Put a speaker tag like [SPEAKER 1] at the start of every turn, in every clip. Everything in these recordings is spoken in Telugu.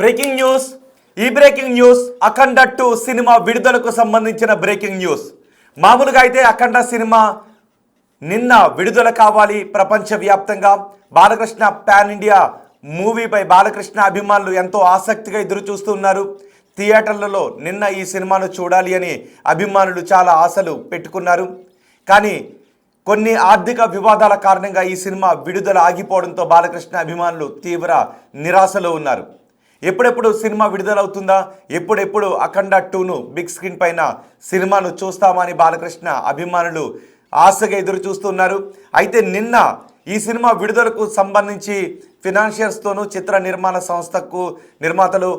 [SPEAKER 1] Breaking news. ఈ బ్రేకింగ్ న్యూస్ అఖండ 2 సినిమా విడుదలకు సంబంధించిన బ్రేకింగ్ న్యూస్. మామూలుగా అయితే అఖండ సినిమా నిన్న విడుదల కావాలి. ప్రపంచవ్యాప్తంగా బాలకృష్ణ పాన్ ఇండియా మూవీపై బాలకృష్ణ అభిమానులు ఎంతో ఆసక్తిగా ఎదురు చూస్తున్నారు. థియేటర్లలో నిన్న ఈ సినిమాను చూడాలి అని అభిమానులు చాలా ఆశలు పెట్టుకున్నారు. కానీ కొన్ని ఆర్థిక వివాదాల కారణంగా ఈ సినిమా విడుదల ఆగిపోవడంతో బాలకృష్ణ అభిమానులు తీవ్ర నిరాశలో ఉన్నారు. ఎప్పుడెప్పుడు సినిమా విడుదలవుతుందా, ఎప్పుడెప్పుడు అఖండ 2ను బిగ్ స్క్రీన్ పైన సినిమాను చూస్తామని బాలకృష్ణ అభిమానులు ఆశగా ఎదురు చూస్తున్నారు. అయితే నిన్న ఈ సినిమా విడుదలకు సంబంధించి ఫినాన్షియర్స్తోనూ చిత్ర నిర్మాణ సంస్థకు నిర్మాతలు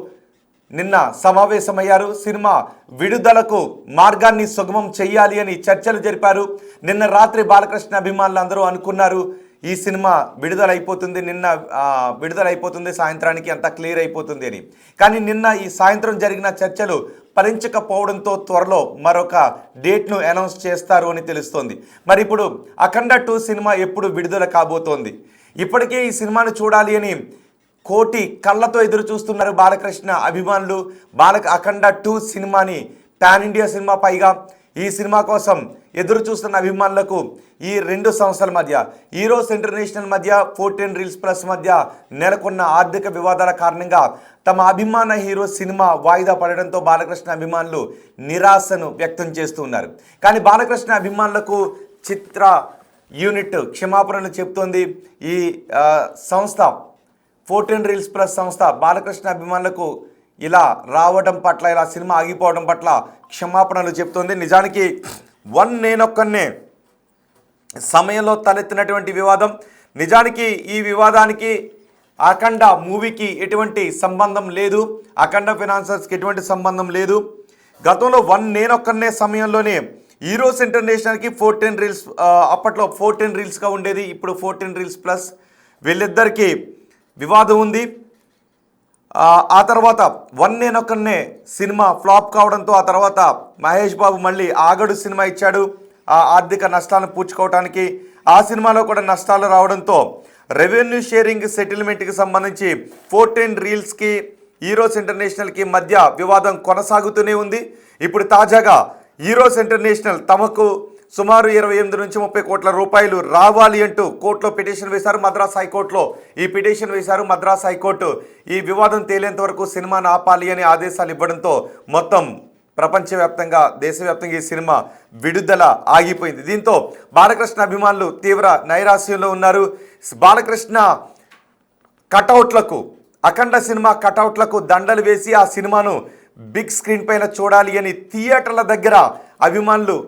[SPEAKER 1] నిన్న సమావేశమయ్యారు. సినిమా విడుదలకు మార్గాన్ని సుగమం చేయాలి అని చర్చలు జరిపారు. నిన్న రాత్రి బాలకృష్ణ అభిమానులు అందరూ అనుకున్నారు ఈ సినిమా విడుదలైపోతుంది, నిన్న విడుదలైపోతుంది, సాయంత్రానికి అంతా క్లియర్ అయిపోతుంది అని. కానీ నిన్న ఈ సాయంత్రం జరిగిన చర్చలు ఫలించకపోవడంతో త్వరలో మరొక డేట్ను అనౌన్స్ చేస్తారు అని తెలుస్తోంది. మరి ఇప్పుడు అఖండ 2 సినిమా ఎప్పుడు విడుదల కాబోతోంది? ఇప్పటికే ఈ సినిమాను చూడాలి అని కోటి కళ్ళతో ఎదురు చూస్తున్నారు బాలకృష్ణ అభిమానులు. అఖండ 2 సినిమాని పాన్ ఇండియా సినిమా, పైగా ఈ సినిమా కోసం ఎదురు చూస్తున్న అభిమానులకు ఈ రెండు సంస్థల మధ్య, ఈరోస్ ఇంటర్నేషనల్ మధ్య, 14 రీల్స్ ప్లస్ మధ్య నెలకొన్న ఆర్థిక వివాదాల కారణంగా తమ అభిమాన హీరో సినిమా వాయిదా పడడంతో బాలకృష్ణ అభిమానులు నిరాశను వ్యక్తం చేస్తున్నారు. కానీ బాలకృష్ణ అభిమానులకు చిత్ర యూనిట్ క్షమాపణలు చెప్తోంది. ఈ సంస్థ 14 రీల్స్ ప్లస్ సంస్థ బాలకృష్ణ అభిమానులకు ఇలా రావడం పట్ల, ఇలా సినిమా ఆగిపోవడం పట్ల క్షమాపణలు చెప్తోంది. నిజానికి నేనొక్కనే సమయంలో తలెత్తినటువంటి వివాదం. నిజానికి ఈ వివాదానికి అఖండ మూవీకి ఎటువంటి సంబంధం లేదు, అఖండ ఫైనాన్సర్స్కి ఎటువంటి సంబంధం లేదు. గతంలో నేనొక్కనే సమయంలోనే ఈరోస్ ఇంటర్నేషనల్కి 14 రీల్స్, అప్పట్లో 14 రీల్స్గా ఉండేది, ఇప్పుడు 14 రీల్స్ ప్లస్, వీళ్ళిద్దరికీ వివాదం ఉంది. ఆ తర్వాత నేనొక్కనే సినిమా ఫ్లాప్ కావడంతో ఆ తర్వాత మహేష్ బాబు మళ్ళీ ఆగడు సినిమా ఇచ్చాడు ఆ ఆర్థిక నష్టాలను పూడ్చుకోవడానికి. ఆ సినిమాలో కూడా నష్టాలు రావడంతో రెవెన్యూ షేరింగ్ సెటిల్మెంట్కి సంబంధించి 14 రీల్స్కి ఈరోస్ ఇంటర్నేషనల్కి మధ్య వివాదం కొనసాగుతూనే ఉంది. ఇప్పుడు తాజాగా ఈరోస్ ఇంటర్నేషనల్ తమకు సుమారు 28 నుంచి 30 కోట్ల రూపాయలు రావాలి అంటూ కోర్టులో పిటిషన్ వేశారు. మద్రాస్ హైకోర్టులో ఈ పిటిషన్ వేశారు. మద్రాస్ హైకోర్టు ఈ వివాదం తేలేంత వరకు సినిమాను ఆపాలి అని ఆదేశాలు ఇవ్వడంతో మొత్తం ప్రపంచవ్యాప్తంగా, దేశవ్యాప్తంగా ఈ సినిమా విడుదల ఆగిపోయింది. దీంతో బాలకృష్ణ అభిమానులు తీవ్ర నైరాశ్యంలో ఉన్నారు. బాలకృష్ణ కటౌట్లకు, అఖండ సినిమా కటౌట్లకు దండలు వేసి ఆ సినిమాను బిగ్ స్క్రీన్ పైన చూడాలి అని థియేటర్ల దగ్గర అభిమానులు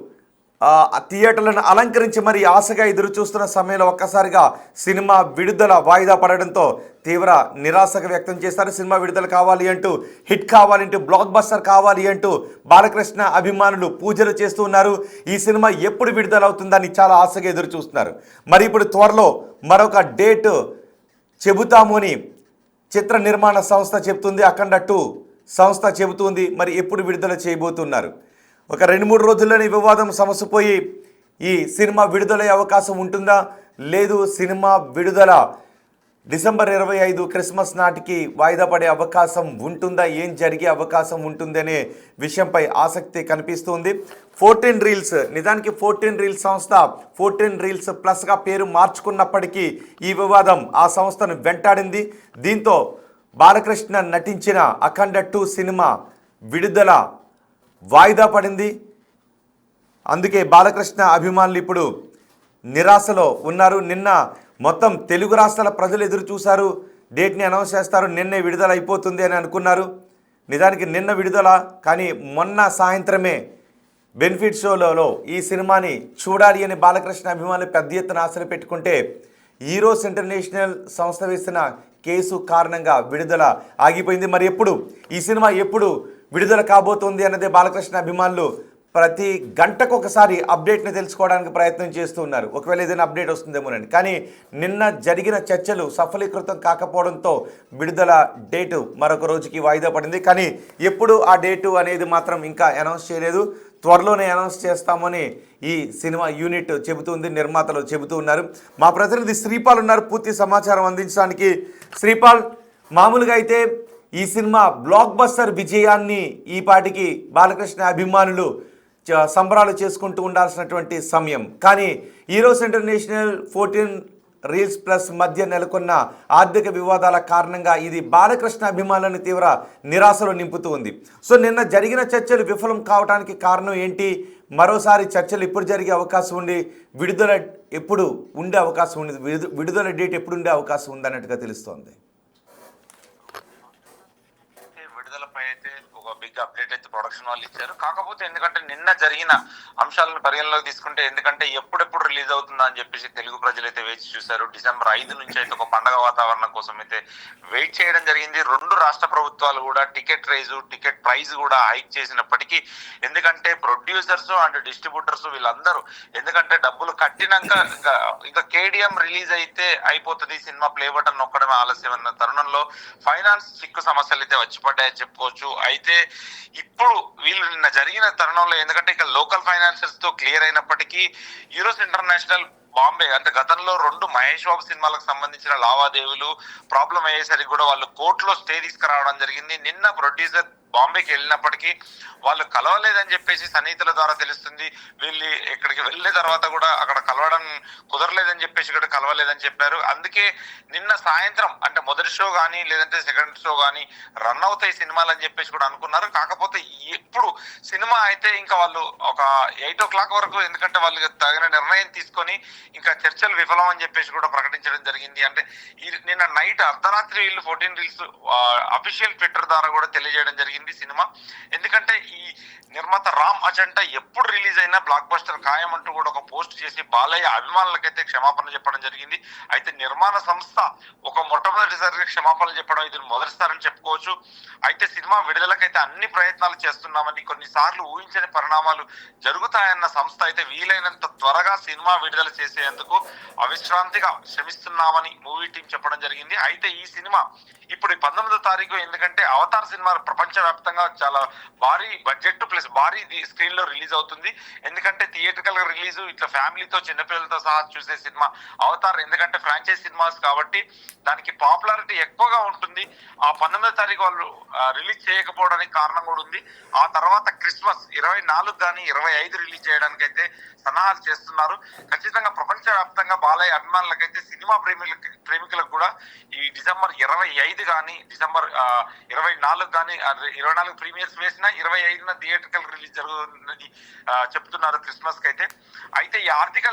[SPEAKER 1] థియేటర్లను అలంకరించి మరి ఆశగా ఎదురు చూస్తున్న సమయంలో ఒక్కసారిగా సినిమా విడుదల వాయిదా పడడంతో తీవ్ర నిరాశగా వ్యక్తం చేస్తారు. సినిమా విడుదల కావాలి అంటూ, హిట్ కావాలంటూ, బ్లాక్ బస్టర్ కావాలి అంటూ బాలకృష్ణ అభిమానులు పూజలు చేస్తూ ఉన్నారు. ఈ సినిమా ఎప్పుడు విడుదల అవుతుందని చాలా ఆశగా ఎదురు చూస్తున్నారు. మరి ఇప్పుడు త్వరలో మరొక డేట్ చెబుతాము అని చిత్ర నిర్మాణ సంస్థ చెబుతుంది, అఖండ 2 సంస్థ చెబుతుంది. మరి ఎప్పుడు విడుదల చేయబోతున్నారు? ఒక 2-3 రోజుల్లోనే వివాదం సమసిపోయి ఈ సినిమా విడుదలయ్యే అవకాశం ఉంటుందా, లేదు సినిమా విడుదల డిసెంబర్ 25 క్రిస్మస్ నాటికి వాయిదా పడే అవకాశం ఉంటుందా, ఏం జరిగే అవకాశం ఉంటుంది అనే విషయంపై ఆసక్తి కనిపిస్తుంది. 14 రీల్స్, నిజానికి 14 రీల్స్ సంస్థ 14 రీల్స్ ప్లస్గా పేరు మార్చుకున్నప్పటికీ ఈ వివాదం ఆ సంస్థను వెంటాడింది. దీంతో బాలకృష్ణ నటించిన అఖండ 2 సినిమా విడుదల వాయిదా పడింది. అందుకే బాలకృష్ణ అభిమానులు ఇప్పుడు నిరాశలో ఉన్నారు. నిన్న మొత్తం తెలుగు రాష్ట్రాల ప్రజలు ఎదురు చూశారు, డేట్ని అనౌన్స్ చేస్తారు, నిన్నే విడుదల అయిపోతుంది అని అనుకున్నారు. నిజానికి నిన్న విడుదల, కానీ మొన్న సాయంత్రమే బెనిఫిట్ షోలలో ఈ సినిమాని చూడాలి అని బాలకృష్ణ అభిమానులు పెద్ద ఎత్తున ఆశలు పెట్టుకుంటే ఈరోస్ ఇంటర్నేషనల్ సంస్థ వేసిన కేసు కారణంగా విడుదల ఆగిపోయింది. మరి ఈ సినిమా ఎప్పుడు విడుదల కాబోతోంది అన్నదే బాలకృష్ణ అభిమానులు ప్రతి గంటకు ఒకసారి అప్డేట్ని తెలుసుకోవడానికి ప్రయత్నం చేస్తూ ఉన్నారు. ఒకవేళ ఏదైనా అప్డేట్ వస్తుందేమోనండి. కానీ నిన్న జరిగిన చర్చలు సఫలీకృతం కాకపోవడంతో విడుదల డేటు మరొక రోజుకి వాయిదా పడింది. కానీ ఎప్పుడు ఆ డేటు అనేది మాత్రం ఇంకా అనౌన్స్ చేయలేదు. త్వరలోనే అనౌన్స్ చేస్తామని ఈ సినిమా యూనిట్ చెబుతుంది, నిర్మాతలు చెబుతూ ఉన్నారు. మా ప్రతినిధి శ్రీపాల్ ఉన్నారు పూర్తి సమాచారం అందించడానికి. శ్రీపాల్, మామూలుగా అయితే ఈ సినిమా బ్లాక్ బస్టర్ విజయాన్ని ఈ పాటికి బాలకృష్ణ అభిమానులు సంబరాలు చేసుకుంటూ ఉండాల్సినటువంటి సమయం. కానీ ఈరోజు ఇంటర్నేషనల్ 14 రీల్స్ ప్లస్ మధ్య నెలకొన్న ఆర్థిక వివాదాల కారణంగా ఇది బాలకృష్ణ అభిమానులను తీవ్ర నిరాశలో నింపుతూ ఉంది. సో నిన్న జరిగిన చర్చలు విఫలం కావడానికి కారణం ఏంటి? మరోసారి చర్చలు ఎప్పుడు జరిగే అవకాశం ఉంది? విడుదల ఎప్పుడు ఉండే అవకాశం ఉంది? విడుదల డేట్ ఎప్పుడు ఉండే అవకాశం ఉంది అన్నట్టుగా తెలుస్తోంది.
[SPEAKER 2] విడుదలపై అయితే ఒక బిగ్ అప్డేట్ అయితే ప్రొడక్షన్ వాళ్ళు ఇచ్చారు. కాకపోతే ఎందుకంటే నిన్న జరిగిన అంశాలను పరిగణలోకి తీసుకుంటే, ఎందుకంటే ఎప్పుడెప్పుడు రిలీజ్ అవుతుందా అని చెప్పేసి తెలుగు ప్రజలైతే వేచి చూశారు. డిసెంబర్ 5 నుంచి అయితే ఒక పండగ వాతావరణం కోసం అయితే వెయిట్ చేయడం జరిగింది. 2 రాష్ట్ర ప్రభుత్వాలు కూడా టికెట్ ప్రైస్ కూడా హైక్ చేసినప్పటికీ, ఎందుకంటే ప్రొడ్యూసర్స్ అండ్ డిస్ట్రిబ్యూటర్స్ వీళ్ళందరూ ఎందుకంటే డబ్బులు కట్టినాక ఇంకా కేడిఎం రిలీజ్ అయితే అయిపోతుంది, సినిమా ప్లే బటన్ నొక్కడమే ఆలస్యం అన్న తరుణంలో ఫైనాన్స్ చిక్కు సమస్యలు అయితే వచ్చి పడ్డాయని చెప్పుకోవచ్చు. అయితే ఇప్పుడు వీళ్ళు నిన్న జరిగిన తరుణంలో ఎందుకంటే ఇక లోకల్ ఫైనాన్షియల్స్ తో క్లియర్ అయినప్పటికీ ఈరోజు ఇంటర్నేషనల్ బాంబే అంటే గతంలో 2 మహేష్ బాబు సినిమాలకు సంబంధించిన లావాదేవీలు ప్రాబ్లం అయ్యేసరికి కూడా వాళ్ళు కోర్టులో స్టే తీసుకురావడం జరిగింది. నిన్న ప్రొడ్యూసర్ బాంబేకి వెళ్ళినప్పటికీ వాళ్ళు కలవలేదని చెప్పేసి సన్నిహితుల ద్వారా తెలుస్తుంది. వీళ్ళు ఇక్కడికి వెళ్ళిన తర్వాత కూడా అక్కడ కలవడం కుదరలేదని చెప్పేసి కూడా కలవలేదని చెప్పారు. అందుకే నిన్న సాయంత్రం అంటే మొదటి షో కానీ లేదంటే సెకండ్ షో కానీ రన్ అవుతాయి సినిమాలు అని చెప్పేసి కూడా అనుకున్నారు. కాకపోతే ఇప్పుడు సినిమా అయితే ఇంకా వాళ్ళు ఒక 8 o'clock వరకు, ఎందుకంటే వాళ్ళు తగిన నిర్ణయం తీసుకొని ఇంకా చర్చలు విఫలం అని చెప్పేసి కూడా ప్రకటించడం జరిగింది. అంటే నిన్న నైట్ అర్ధరాత్రి వీళ్ళు 14 రీల్స్ అఫీషియల్ ట్విట్టర్ ద్వారా కూడా తెలియజేయడం జరిగింది సినిమా. ఎందుకంటే ఈ నిర్మాత రామ్ అజంటా ఎప్పుడు రిలీజ్ అయినా బ్లాక్ బస్టర్ ఖాయం అంటూ కూడా ఒక పోస్ట్ చేసి బాలయ్య అభిమానులకైతే క్షమాపణ చెప్పడం జరిగింది. అయితే నిర్మాణ సంస్థ ఒక మొట్టమొదటిసారిగా క్షమాపణలు చెప్పడం ఇది మొదటిసారని చెప్పుకోవచ్చు. అయితే సినిమా విడుదలకైతే అన్ని ప్రయత్నాలు చేస్తున్నామని, కొన్నిసార్లు ఊహించని పరిణామాలు జరుగుతాయన్న సంస్థ అయితే వీలైనంత త్వరగా సినిమా విడుదల చేసేందుకు అవిశ్రాంతిగా శ్రమిస్తున్నామని మూవీ టీం చెప్పడం జరిగింది. అయితే ఈ సినిమా ఇప్పుడు 19వ తారీఖు, ఎందుకంటే అవతార్ సినిమా ప్రపంచవ్యాప్తంగా చాలా భారీ బడ్జెట్ ప్లస్ భారీ స్క్రీన్ లో రిలీజ్ అవుతుంది. ఎందుకంటే థియేట్రికల్ గా రిలీజ్ ఇట్లా ఫ్యామిలీతో చిన్నపిల్లలతో సహా చూసే సినిమా అవతార్. ఎందుకంటే ఫ్రాంచైజ్ సినిమాస్ కాబట్టి దానికి పాపులారిటీ ఎక్కువగా ఉంటుంది. ఆ 19వ తారీఖు వాళ్ళు రిలీజ్ చేయకపోవడానికి కారణం కూడా ఉంది. ఆ తర్వాత క్రిస్మస్ 24 కానీ 25 రిలీజ్ చేయడానికి అయితే సన్నాహాలు చేస్తున్నారు. ఖచ్చితంగా ప్రపంచవ్యాప్తంగా బాలయ్య అభిమానులకైతే సినిమా ప్రేమికులకు కూడా ఈ డిసెంబర్ 25 కానీ డిసెంబర్ 24 కానీ 24 ప్రీమియర్స్ వేసినా 25న థియేట్రికల్ రిలీజ్ జరుగుతుందని చెప్తున్నారు క్రిస్మస్ కి అయితే. అయితే ఈ ఆర్థిక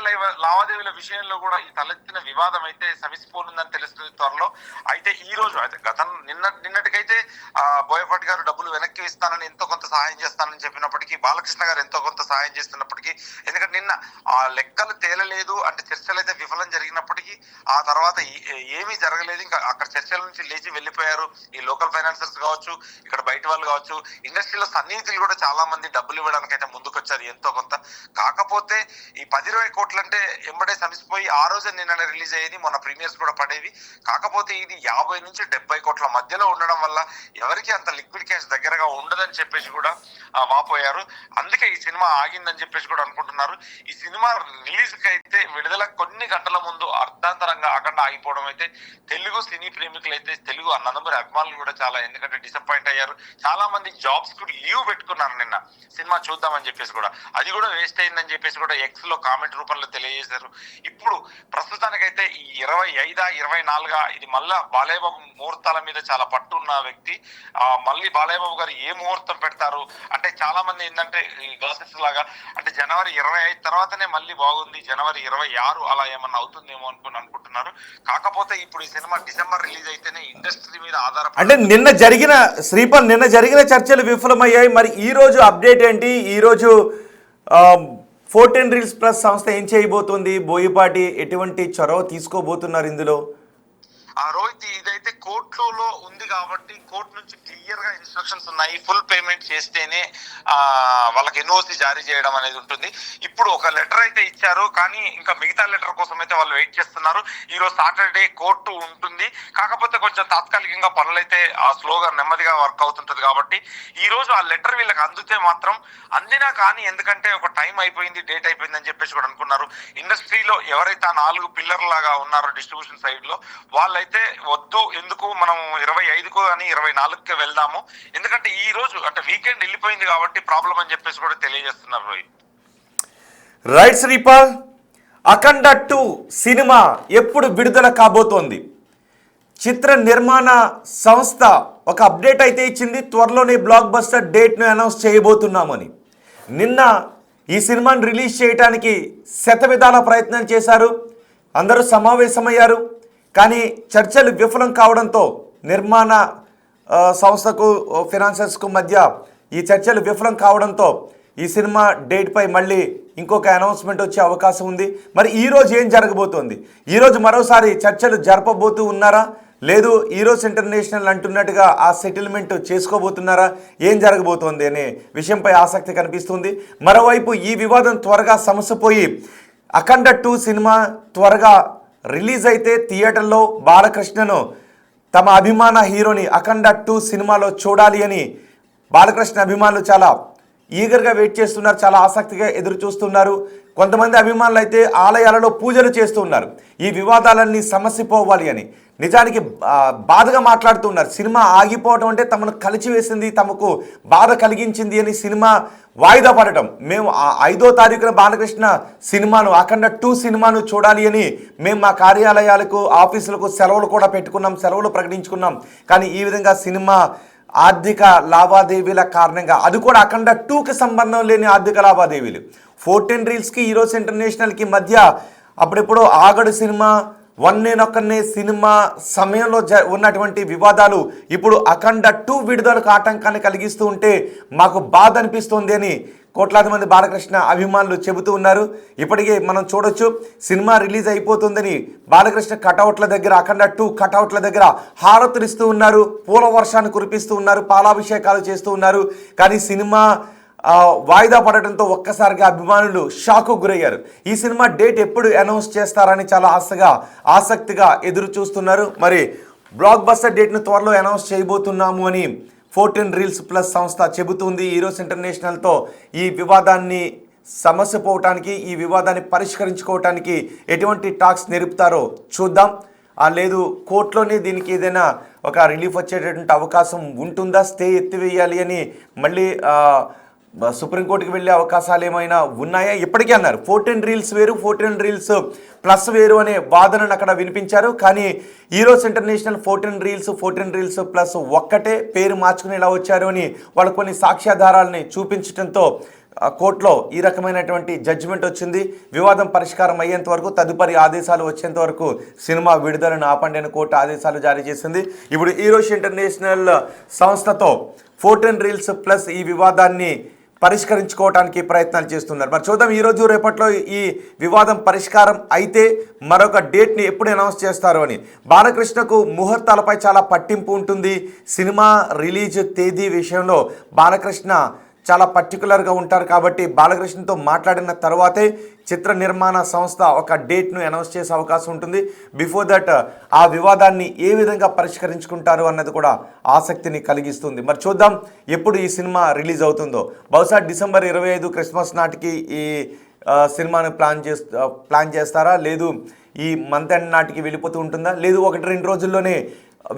[SPEAKER 2] లావాదేవీల విషయంలో కూడా ఈ తలెత్తిన వివాదం అయితే సమిసిపోనుందని తెలుస్తుంది త్వరలో. అయితే ఈ రోజు అయితే నిన్నటికైతే బోయపాటి గారు డబ్బులు వెనక్కి ఇస్తానని ఎంతో కొంత సహాయం చేస్తానని చెప్పినప్పటికీ, బాలకృష్ణ గారు ఎంతో కొంత సహాయం చేస్తున్నప్పటికీ, ఎందుకంటే నిన్న ఆ లెక్కలు తేలలేదు అంటే చర్చలు అయితే విఫలం జరిగినప్పటికీ ఆ తర్వాత ఏమీ జరగలేదు. ఇంకా అక్కడ చర్చల నుంచి లేచి వెళ్ళిపోయారు ఈ లోకల్ ఫైనాన్సర్స్ కావచ్చు, ఇక్కడ బయట వాళ్ళు కావచ్చు. ఇండస్ట్రీలో సన్నిహితులు కూడా చాలా మంది డబ్బులు ఇవ్వడానికి అయితే ముందుకొచ్చారు ఎంతో కొంత. కాకపోతే ఈ 10-20 కోట్లు అంటే ఎంబడే సమిసిపోయి ఆ రోజే నిన్న రిలీజ్ అయ్యేది, మొన్న ప్రీమియర్స్ కూడా పడేవి. కాకపోతే ఇది 50 నుంచి 70 కోట్ల మధ్యలో ఉండడం వల్ల ఎవరికి అంత లిక్విడ్ క్యాష్ దగ్గరగా ఉండదని చెప్పేసి కూడా వాపోయారు. అందుకే ఈ సినిమా ఆగిందని చెప్పేసి కూడా అనుకుంటున్నారు. ఈ సినిమా రిలీజ్ కి అయితే విడుదల కొన్ని గంటల ముందు అర్ధాంతరంగా అక్కడ ఆగిపోవడం అయితే తెలుగు సినీ ప్రేమికులు అయితే, తెలుగు అన్నదమ్ముల అభిమానులు కూడా చాలా ఎందుకంటే డిసప్పాయింట్ అయ్యారు. చాలా మంది జాబ్స్ కు లీవ్ పెట్టుకున్నారు నిన్న సినిమా చూద్దామని చెప్పేసి కూడా. అది కూడా వేస్ట్ అయిందని చెప్పేసి కూడా ఎక్స్ లో కామెంట్ రూపంలో తెలియజేశారు. ఇప్పుడు ప్రస్తుతానికైతే ఈ 25 24 ఇది మళ్ళా బాలయ్య బాబు ముహూర్తాల మీద చాలా పట్టు ఉన్న వ్యక్తి. మళ్ళీ బాలయ్య బాబు గారు ఏ ముహూర్తం పెడతారు అంటే చాలా మంది ఏంటంటే ఈ గాసిప్స్ లాగా అంటే జనవరి 25 తర్వాతనే మళ్ళీ బాగుంది, జనవరి 26 అలా ఏమన్నా అవుతుందేమో అనుకుంటున్నారు. కాకపోతే ఇప్పుడు ఈ సినిమా డిసెంబర్ రిలీజ్ అయితేనే ఇండస్ట్రీ మీద ఆధారపడి
[SPEAKER 1] అంటే నిన్న జరిగిన చర్చలు విఫలమయ్యాయి. మరి ఈ రోజు అప్డేట్ ఏంటి? ఈ రోజు 14 రీల్స్ ప్లస్ సంస్థ ఏం చేయబోతుంది? బోయపాటి ఎటువంటి చొరవ తీసుకోబోతున్నారు ఇందులో?
[SPEAKER 2] రోహిత్, ఇదైతే కోర్టులో ఉంది కాబట్టి కోర్టు నుంచి క్లియర్ గా ఇన్స్ట్రక్షన్స్ ఉన్నాయి. ఫుల్ పేమెంట్ చేస్తేనే వాళ్ళకి ఎన్ఓసి జారీ చేయడం అనేది ఉంటుంది. ఇప్పుడు ఒక లెటర్ అయితే ఇచ్చారు, కానీ ఇంకా మిగతా లెటర్ కోసం అయితే వాళ్ళు వెయిట్ చేస్తున్నారు. ఈ రోజు సాటర్డే కోర్టు ఉంటుంది. కాకపోతే కొంచెం తాత్కాలికంగా పనులైతే స్లోగా నెమ్మదిగా వర్క్ అవుతుంటది కాబట్టి ఈ రోజు ఆ లెటర్ వీళ్ళకి అందితే మాత్రం అందినా కానీ, ఎందుకంటే ఒక టైం అయిపోయింది, డేట్ అయిపోయింది అని చెప్పేసి కూడా అనుకున్నారు. ఇండస్ట్రీలో ఎవరైతే ఆ 4 పిల్లర్ లాగా ఉన్నారో డిస్ట్రిబ్యూషన్ సైడ్ లో వాళ్ళైతే వద్దు, ఎందుకు మనం 25కు అని 24కి వెళ్దాము, ఎందుకంటే ఈ రోజు అంటే వీకెండ్ వెళ్ళిపోయింది కాబట్టి ప్రాబ్లం అని చెప్పేసి కూడా తెలియజేస్తున్నారు రోహిత్.
[SPEAKER 1] రైట్ శ్రీపాల్, అఖండ 2 సినిమా ఎప్పుడు విడుదల కాబోతోంది? చిత్ర నిర్మాణ సంస్థ ఒక అప్డేట్ అయితే ఇచ్చింది, త్వరలోనే బ్లాక్ బస్టర్ డేట్ను అనౌన్స్ చేయబోతున్నామని. నిన్న ఈ సినిమాను రిలీజ్ చేయడానికి శతవిధాల ప్రయత్నం చేశారు, అందరూ సమావేశమయ్యారు. కానీ చర్చలు విఫలం కావడంతో నిర్మాణ సంస్థకు ఫినాన్సర్స్కు మధ్య ఈ చర్చలు విఫలం కావడంతో ఈ సినిమా డేట్పై మళ్ళీ ఇంకొక అనౌన్స్మెంట్ వచ్చే అవకాశం ఉంది. మరి ఈరోజు ఏం జరగబోతోంది? ఈరోజు మరోసారి చర్చలు జరపబోతూ ఉన్నారా, లేదు ఈరోజు ఇంటర్నేషనల్ అంటున్నట్టుగా ఆ సెటిల్మెంట్ చేసుకోబోతున్నారా, ఏం జరగబోతోంది అనే విషయంపై ఆసక్తి కనిపిస్తుంది. మరోవైపు ఈ వివాదం త్వరగా సమసిపోయి అఖండ 2 సినిమా త్వరగా రిలీజ్ అయితే థియేటర్లో బాలకృష్ణను తమ అభిమాన హీరోని అఖండ 2 సినిమాలో చూడాలి అని బాలకృష్ణ అభిమానులు చాలా ఈగర్గా వెయిట్ చేస్తున్నారు, చాలా ఆసక్తిగా ఎదురు చూస్తున్నారు. కొంతమంది అభిమానులు అయితే ఆలయాలలో పూజలు చేస్తూ ఉన్నారు ఈ వివాదాలన్నీ సమసిపోవాలి అని. నిజానికి బాధగా మాట్లాడుతున్నారు. సినిమా ఆగిపోవడం అంటే తమను కలిచివేసింది, తమకు బాధ కలిగించింది అని సినిమా వాయిదా పడటం. మేము 5వ తారీఖున బాలకృష్ణ సినిమాను అఖండ 2 సినిమాను చూడాలి అని మేము మా కార్యాలయాలకు ఆఫీసులకు సెలవులు కూడా పెట్టుకున్నాం, సెలవులు ప్రకటించుకున్నాం. కానీ ఈ విధంగా సినిమా ఆర్థిక లావాదేవీల కారణంగా, అది కూడా అఖండ 2కి సంబంధం లేని ఆర్థిక లావాదేవీలు, 14 రీల్స్కి ఈరోజు ఇంటర్నేషనల్కి మధ్య అప్పుడెప్పుడు ఆగడు సినిమా, వన్నేనొక్కనే సినిమా సమయంలో ఉన్నటువంటి వివాదాలు ఇప్పుడు అఖండ 2 విడుదలకు ఆటంకాన్ని కలిగిస్తూ ఉంటే మాకు బాధ అనిపిస్తోంది అని కోట్లాది మంది బాలకృష్ణ అభిమానులు చెబుతూ ఉన్నారు. ఇప్పటికే మనం చూడొచ్చు, సినిమా రిలీజ్ అయిపోతుందని బాలకృష్ణ కటౌట్ల దగ్గర, అఖండ 2 కటౌట్ల దగ్గర హారతులు ఇస్తూ ఉన్నారు, పూల వర్షాన్ని కురిపిస్తూ ఉన్నారు, పాలాభిషేకాలు చేస్తూ ఉన్నారు. కానీ సినిమా వాయిదా పడటంతో ఒక్కసారిగా అభిమానులు షాకు గురయ్యారు. ఈ సినిమా డేట్ ఎప్పుడు అనౌన్స్ చేస్తారని చాలా ఆసక్తిగా ఎదురు చూస్తున్నారు. మరి బ్లాక్ బస్టర్ డేట్ను త్వరలో అనౌన్స్ చేయబోతున్నాము అని 14 రీల్స్ ప్లస్ సంస్థ చెబుతుంది. ఈరోజు ఇంటర్నేషనల్తో ఈ వివాదాన్ని సమస్యపోవటానికి, ఈ వివాదాన్ని పరిష్కరించుకోవటానికి ఎటువంటి టాక్స్ నిలుపుతారో చూద్దాం. లేదు కోర్టులోనే దీనికి ఏదైనా ఒక రిలీఫ్ వచ్చేటటువంటి అవకాశం ఉంటుందా, స్టే ఎత్తివేయాలి అని మళ్ళీ సుప్రీంకోర్టుకి వెళ్ళే అవకాశాలు ఏమైనా ఉన్నాయా? ఇప్పటికే అన్నారు 14 రీల్స్ వేరు, 14 రీల్స్ ప్లస్ వేరు అనే వాదనను అక్కడ వినిపించారు. కానీ ఈరోజు ఇంటర్నేషనల్ 14 రీల్స్ ప్లస్ ఒక్కటే పేరు మార్చుకుని ఇలా వచ్చారు అని వాళ్ళు కొన్ని సాక్ష్యాధారాలని చూపించడంతో కోర్టులో ఈ రకమైనటువంటి జడ్జిమెంట్ వచ్చింది. వివాదం పరిష్కారం అయ్యేంత వరకు, తదుపరి ఆదేశాలు వచ్చేంత వరకు సినిమా విడుదలను ఆపండి అని కోర్టు ఆదేశాలు జారీ చేసింది. ఇప్పుడు ఈరోజు ఇంటర్నేషనల్ సంస్థతో 14 రీల్స్ ప్లస్ ఈ వివాదాన్ని పరిష్కరించుకోవడానికి ప్రయత్నాలు చేస్తున్నారు. మరి చూద్దాం, ఈరోజు రేపట్లో ఈ వివాదం పరిష్కారం అయితే మరొక డేట్ని ఎప్పుడు అనౌన్స్ చేస్తారు అని. బాలకృష్ణకు ముహూర్తాలపై చాలా పట్టింపు ఉంటుంది. సినిమా రిలీజ్ తేదీ విషయంలో బాలకృష్ణ చాలా పర్టికులర్గా ఉంటారు కాబట్టి బాలకృష్ణతో మాట్లాడిన తర్వాతే చిత్ర నిర్మాణ సంస్థ ఒక డేట్ను అనౌన్స్ చేసే అవకాశం ఉంటుంది. బిఫోర్ దట్ ఆ వివాదాన్ని ఏ విధంగా పరిష్కరించుకుంటారు అన్నది కూడా ఆసక్తిని కలిగిస్తుంది. మరి చూద్దాం ఎప్పుడు ఈ సినిమా రిలీజ్ అవుతుందో. బహుశా డిసెంబర్ 25 క్రిస్మస్ నాటికి ఈ సినిమాను ప్లాన్ చేస్తారా, లేదు ఈ మంత్ ఎండ్ నాటికి వెళ్ళిపోతూ ఉంటుందా, లేదు 1-2 రోజుల్లోనే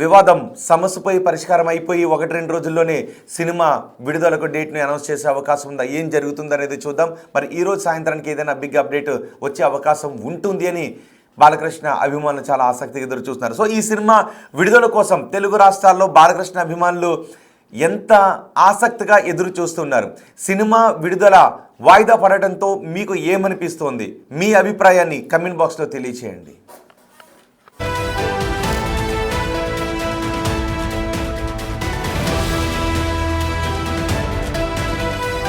[SPEAKER 1] వివాదం సమస్యపై పరిష్కారం అయిపోయి 1-2 రోజుల్లోనే సినిమా విడుదలకు డేట్ని అనౌన్స్ చేసే అవకాశం ఉందా, ఏం జరుగుతుందనేది చూద్దాం. మరి ఈరోజు సాయంత్రానికి ఏదైనా బిగ్ అప్డేట్ వచ్చే అవకాశం ఉంటుంది అని బాలకృష్ణ అభిమానులు చాలా ఆసక్తిగా ఎదురు చూస్తున్నారు. సో ఈ సినిమా విడుదల కోసం తెలుగు రాష్ట్రాల్లో బాలకృష్ణ అభిమానులు ఎంత ఆసక్తిగా ఎదురు చూస్తున్నారు. సినిమా విడుదల వాయిదా పడటంతో మీకు ఏమనిపిస్తోంది? మీ అభిప్రాయాన్ని కమెంట్ బాక్స్లో తెలియచేయండి.